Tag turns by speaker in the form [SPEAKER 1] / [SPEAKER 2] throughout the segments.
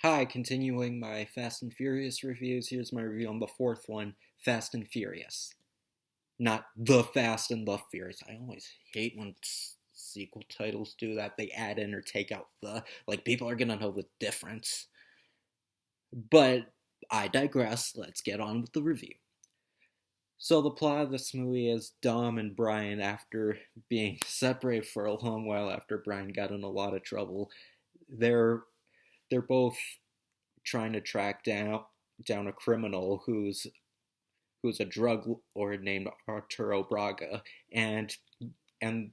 [SPEAKER 1] Hi, continuing my Fast and Furious reviews. Here's my review on the fourth one, Fast and Furious. Not The Fast and the Furious. I always hate when sequel titles do that. They add in or take out the. Like, people are gonna know the difference. But I digress. Let's get on with the review. So, the plot of this movie is Dom and Brian, after being separated for a long while after Brian got in a lot of trouble, they're they're both trying to track down a criminal who's a drug lord named Arturo Braga, and and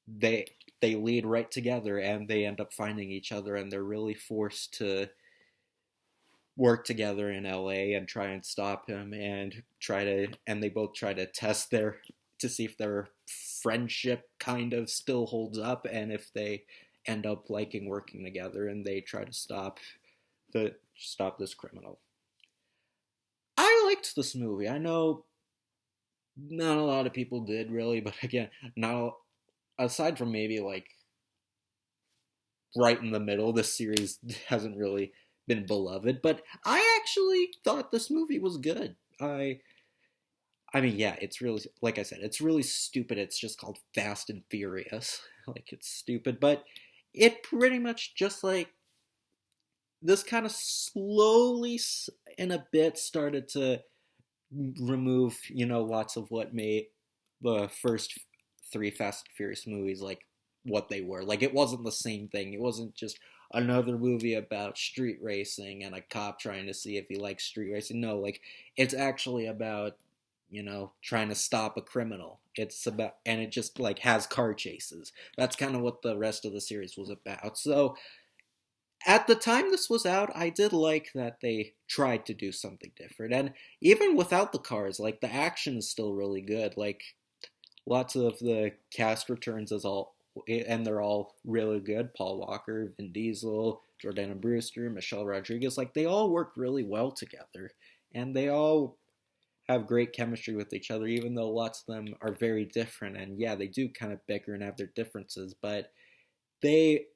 [SPEAKER 1] they they lead right together, and they end up finding each other, and they're really forced to work together in LA and try and stop him, and they both try to test their to see if their friendship kind of still holds up, and if they end up liking working together, and they try to stop this criminal. I liked this movie. I know not a lot of people did really, but again, not aside from maybe like right in the middle, this series hasn't really been beloved. But I actually thought this movie was good. I mean, yeah, it's really, like I said, it's really stupid. It's just called Fast and Furious. Like, it's stupid, but it pretty much just like this kind of slowly in a bit started to remove, lots of what made the first three Fast and Furious movies like what they were. Like, it wasn't the same thing. It wasn't just another movie about street racing and a cop trying to see if he likes street racing. No, like, it's actually about, trying to stop a criminal. It's about, and it just like has car chases. That's kind of what the rest of the series was about. So, at the time this was out, I did like that they tried to do something different. And even without the cars, like the action is still really good. Like lots of the cast returns as all and they're all really good. Paul Walker, Vin Diesel, Jordana Brewster, Michelle Rodriguez, like they all work really well together. And they all have great chemistry with each other, even though lots of them are very different. And yeah, they do kind of bicker and have their differences, they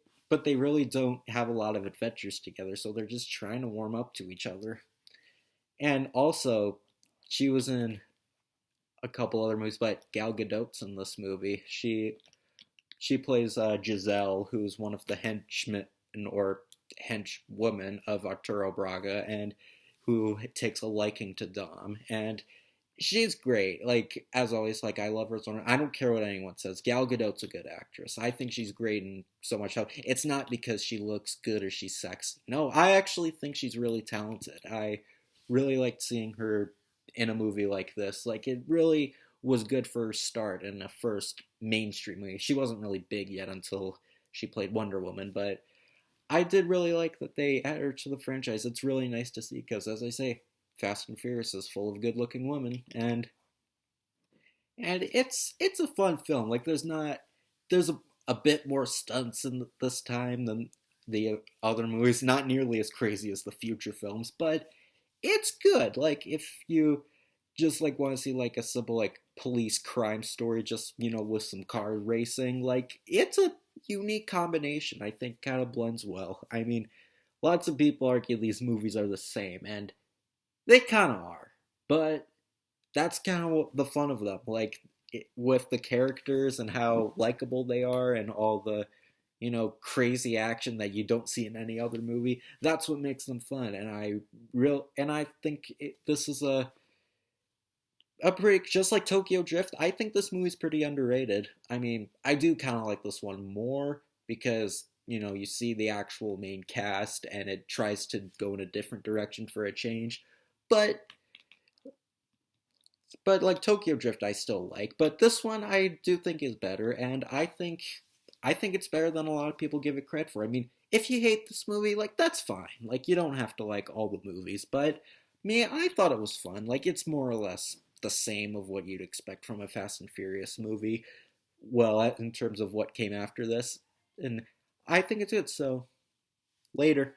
[SPEAKER 1] they really don't have a lot of adventures together, so they're just trying to warm up to each other. And also, she was in a couple other movies, but Gal Gadot's in this movie. She plays Giselle, who's one of the henchmen or henchwoman of Arturo Braga, and who takes a liking to Dom. And she's great. Like, as always, like, I love her as one. I don't care what anyone says. Gal Gadot's a good actress. I think she's great in so much help. It's not because she looks good or she's sexy. No, I actually think she's really talented. I really liked seeing her in a movie like this. Like, it really was good for her start in a first mainstream movie. She wasn't really big yet until she played Wonder Woman, but I did really like that they added her to the franchise. It's really nice to see because, as I say, Fast and Furious is full of good-looking women, and it's a fun film. Like there's a bit more stunts in this time than the other movies. Not nearly as crazy as the future films, but it's good. Like if you just like want to see like a simple like police crime story, just with some car racing, like it's a unique combination. I think kind of blends well. I mean, lots of people argue these movies are the same, and they kind of are, but that's kind of the fun of them. Like with the characters and how likable they are, and all the crazy action that you don't see in any other movie. That's what makes them fun, and I think this is a pretty just like Tokyo Drift. I think this movie's pretty underrated. I mean, I do kind of like this one more because you see the actual main cast and it tries to go in a different direction for a change, but like Tokyo Drift I still like, but this one I do think is better, and I think it's better than a lot of people give it credit for. I mean, if you hate this movie, like that's fine. Like you don't have to like all the movies, but me, I thought it was fun. Like it's more or less the same of what you'd expect from a Fast and Furious movie. Well, in terms of what came after this, and I think it's good. So later.